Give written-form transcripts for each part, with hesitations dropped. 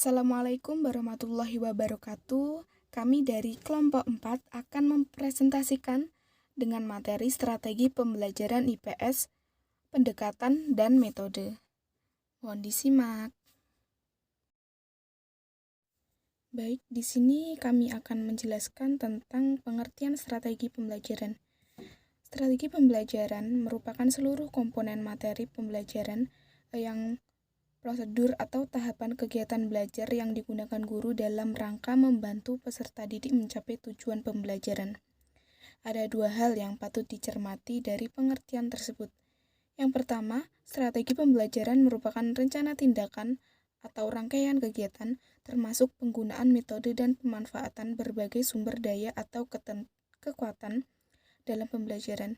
Assalamualaikum warahmatullahi wabarakatuh. Kami dari kelompok 4 akan mempresentasikan dengan materi strategi pembelajaran IPS, pendekatan dan metode. Mohon disimak. Baik, di sini kami akan menjelaskan tentang pengertian strategi pembelajaran. Strategi pembelajaran merupakan seluruh komponen materi pembelajaran yang prosedur atau tahapan kegiatan belajar yang digunakan guru dalam rangka membantu peserta didik mencapai tujuan pembelajaran. Ada dua hal yang patut dicermati dari pengertian tersebut. Yang pertama, strategi pembelajaran merupakan rencana tindakan atau rangkaian kegiatan, termasuk penggunaan metode dan pemanfaatan berbagai sumber daya atau kekuatan dalam pembelajaran.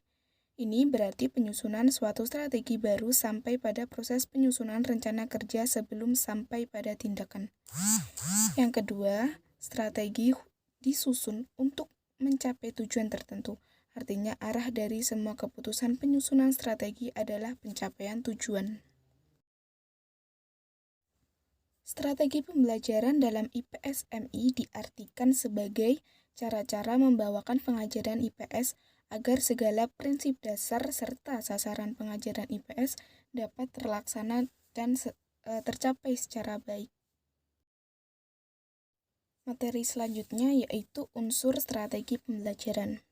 Ini berarti penyusunan suatu strategi baru sampai pada proses penyusunan rencana kerja sebelum sampai pada tindakan. Yang kedua, strategi disusun untuk mencapai tujuan tertentu. Artinya arah dari semua keputusan penyusunan strategi adalah pencapaian tujuan. Strategi pembelajaran dalam IPS MI diartikan sebagai cara-cara membawakan pengajaran IPS agar segala prinsip dasar serta sasaran pengajaran IPS dapat terlaksana dan tercapai secara baik. Materi selanjutnya yaitu unsur strategi pembelajaran.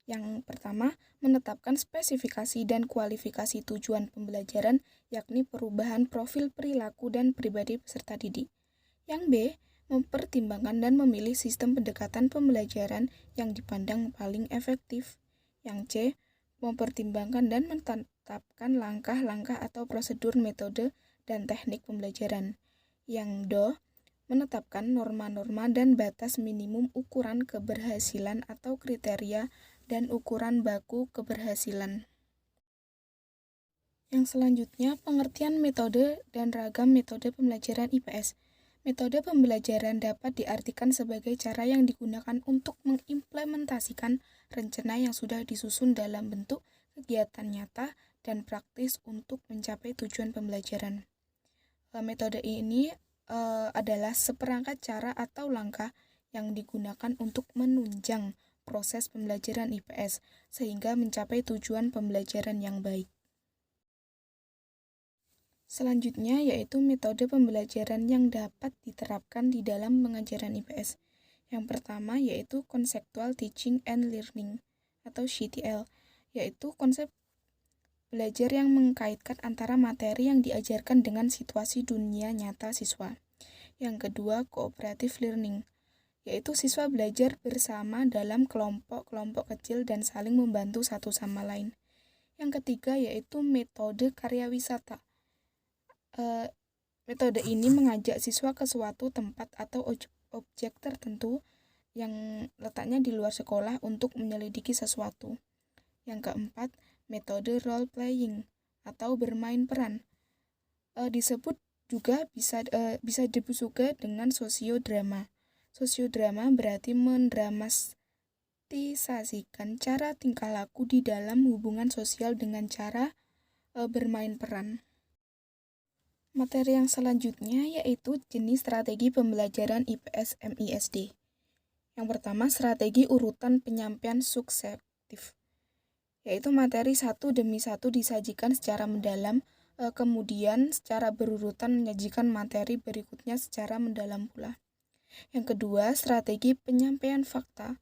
Yang pertama, menetapkan spesifikasi dan kualifikasi tujuan pembelajaran, yakni perubahan profil perilaku dan pribadi peserta didik. Yang B, mempertimbangkan dan memilih sistem pendekatan pembelajaran yang dipandang paling efektif. Yang C, mempertimbangkan dan menetapkan langkah-langkah atau prosedur metode dan teknik pembelajaran. Yang D, menetapkan norma-norma dan batas minimum ukuran keberhasilan atau kriteria dan ukuran baku keberhasilan. Yang selanjutnya, pengertian metode dan ragam metode pembelajaran IPS. Metode pembelajaran dapat diartikan sebagai cara yang digunakan untuk mengimplementasikan rencana yang sudah disusun dalam bentuk kegiatan nyata dan praktis untuk mencapai tujuan pembelajaran. Metode ini adalah seperangkat cara atau langkah yang digunakan untuk menunjang proses pembelajaran IPS sehingga mencapai tujuan pembelajaran yang baik. Selanjutnya yaitu metode pembelajaran yang dapat diterapkan di dalam pengajaran IPS. Yang pertama yaitu Conceptual Teaching and Learning atau CTL, yaitu konsep belajar yang mengkaitkan antara materi yang diajarkan dengan situasi dunia nyata siswa. Yang kedua, Cooperative Learning, yaitu siswa belajar bersama dalam kelompok-kelompok kecil dan saling membantu satu sama lain. Yang ketiga yaitu metode karya wisata. Metode ini mengajak siswa ke suatu tempat atau objek tertentu yang letaknya di luar sekolah untuk menyelidiki sesuatu. Yang keempat, metode role playing atau bermain peran. Disebut juga bisa disebut juga dengan sosiodrama. Sosiodrama berarti mendramatisasikan cara tingkah laku di dalam hubungan sosial dengan cara bermain peran. Materi yang selanjutnya yaitu jenis strategi pembelajaran IPS MISD. Yang pertama, strategi urutan penyampaian suksesif, yaitu materi satu demi satu disajikan secara mendalam, kemudian secara berurutan menyajikan materi berikutnya secara mendalam pula. Yang kedua, strategi penyampaian fakta.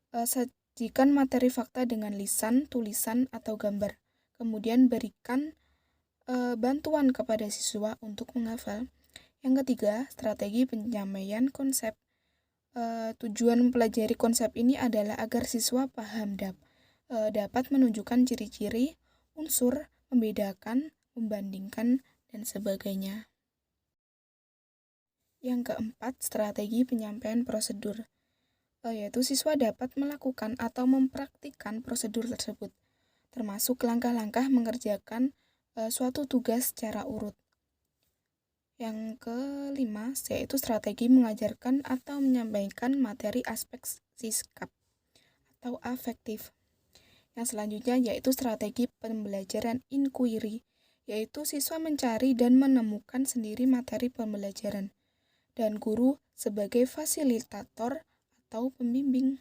Sajikan materi fakta dengan lisan, tulisan, atau gambar. Kemudian berikan bantuan kepada siswa untuk menghafal. Yang ketiga, strategi penyampaian konsep. Tujuan mempelajari konsep ini adalah agar siswa paham dapat menunjukkan ciri-ciri, unsur, membedakan, membandingkan, dan sebagainya. Yang keempat, strategi penyampaian prosedur, yaitu siswa dapat melakukan atau mempraktikkan prosedur tersebut, termasuk langkah-langkah mengerjakan suatu tugas secara urut. Yang kelima, yaitu strategi mengajarkan atau menyampaikan materi aspek sikap atau afektif. Yang selanjutnya yaitu strategi pembelajaran inquiry, yaitu siswa mencari dan menemukan sendiri materi pembelajaran. dan guru sebagai fasilitator atau pembimbing.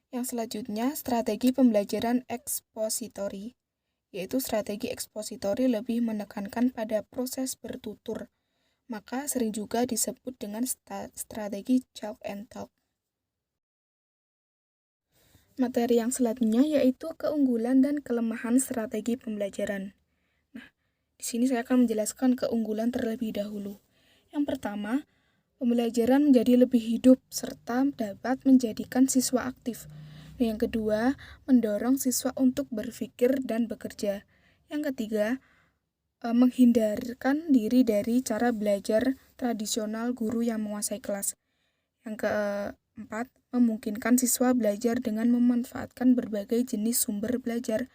Yang selanjutnya, strategi pembelajaran ekspositori, yaitu strategi ekspositori lebih menekankan pada proses bertutur, maka sering juga disebut dengan strategi chalk and talk. Materi yang selanjutnya yaitu keunggulan dan kelemahan strategi pembelajaran. Nah, di sini saya akan menjelaskan keunggulan terlebih dahulu. Yang pertama, pembelajaran menjadi lebih hidup serta dapat menjadikan siswa aktif. Yang kedua, mendorong siswa untuk berpikir dan bekerja. Yang ketiga, menghindarkan diri dari cara belajar tradisional guru yang menguasai kelas. Yang keempat, memungkinkan siswa belajar dengan memanfaatkan berbagai jenis sumber belajar.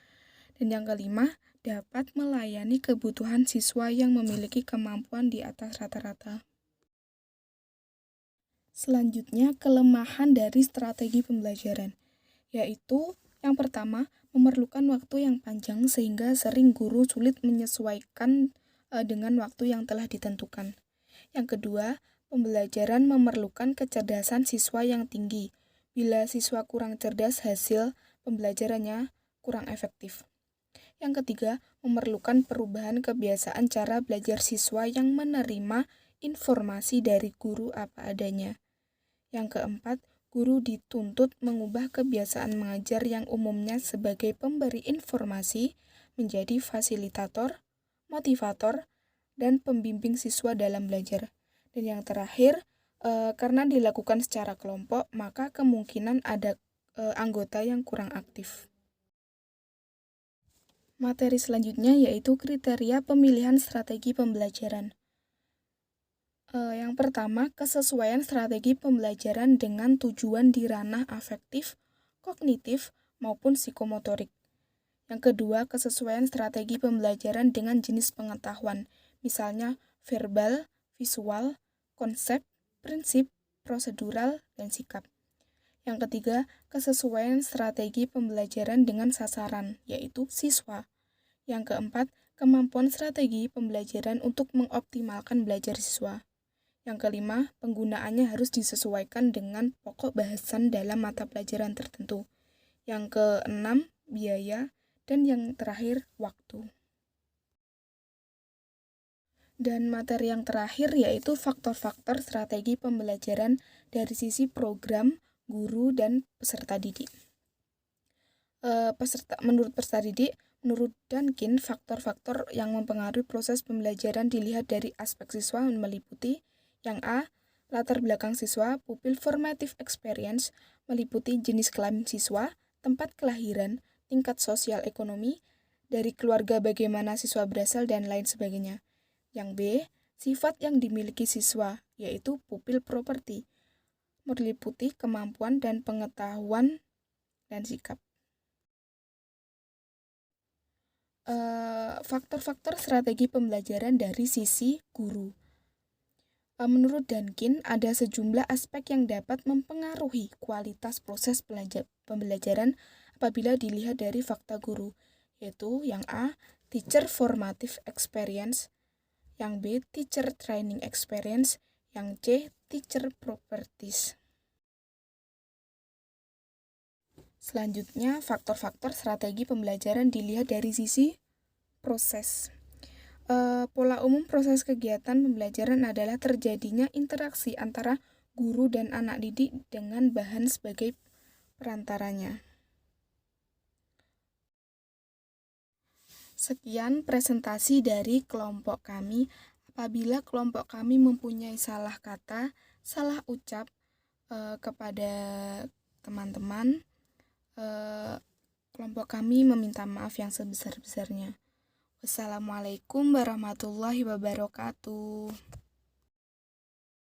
Dan yang kelima, dapat melayani kebutuhan siswa yang memiliki kemampuan di atas rata-rata. Selanjutnya, kelemahan dari strategi pembelajaran, yaitu yang pertama, memerlukan waktu yang panjang sehingga sering guru sulit menyesuaikan dengan waktu yang telah ditentukan. Yang kedua, pembelajaran memerlukan kecerdasan siswa yang tinggi. Bila siswa kurang cerdas, hasil pembelajarannya kurang efektif. Yang ketiga, memerlukan perubahan kebiasaan cara belajar siswa yang menerima informasi dari guru apa adanya. Yang keempat, guru dituntut mengubah kebiasaan mengajar yang umumnya sebagai pemberi informasi menjadi fasilitator, motivator, dan pembimbing siswa dalam belajar. Dan yang terakhir, karena dilakukan secara kelompok, maka kemungkinan ada anggota yang kurang aktif. Materi selanjutnya yaitu kriteria pemilihan strategi pembelajaran. Yang pertama, kesesuaian strategi pembelajaran dengan tujuan di ranah afektif, kognitif, maupun psikomotorik. Yang kedua, kesesuaian strategi pembelajaran dengan jenis pengetahuan, misalnya verbal, visual, konsep, prinsip, prosedural, dan sikap. Yang ketiga, kesesuaian strategi pembelajaran dengan sasaran, yaitu siswa. Yang keempat, kemampuan strategi pembelajaran untuk mengoptimalkan belajar siswa. Yang kelima, penggunaannya harus disesuaikan dengan pokok bahasan dalam mata pelajaran tertentu. Yang keenam, biaya. Dan yang terakhir, waktu. Dan materi yang terakhir yaitu faktor-faktor strategi pembelajaran dari sisi program, guru, dan peserta didik. Menurut peserta didik, menurut Duncan, faktor-faktor yang mempengaruhi proses pembelajaran dilihat dari aspek siswa meliputi yang A, latar belakang siswa, pupil formative experience, meliputi jenis kelamin siswa, tempat kelahiran, tingkat sosial ekonomi, dari keluarga bagaimana siswa berasal, dan lain sebagainya. Yang B, sifat yang dimiliki siswa, yaitu pupil property, meliputi kemampuan dan pengetahuan dan sikap. Faktor-faktor strategi pembelajaran dari sisi guru. Menurut Duncan, ada sejumlah aspek yang dapat mempengaruhi kualitas proses pembelajaran apabila dilihat dari fakta guru, yaitu yang A, teacher formative experience, yang B, teacher training experience, yang C, teacher properties. Selanjutnya, faktor-faktor strategi pembelajaran dilihat dari sisi proses. Pola umum proses kegiatan pembelajaran adalah terjadinya interaksi antara guru dan anak didik dengan bahan sebagai perantaranya. Sekian presentasi dari kelompok kami. Apabila kelompok kami mempunyai salah kata, salah ucap kepada teman-teman, kelompok kami meminta maaf yang sebesar-besarnya. Wassalamualaikum warahmatullahi wabarakatuh.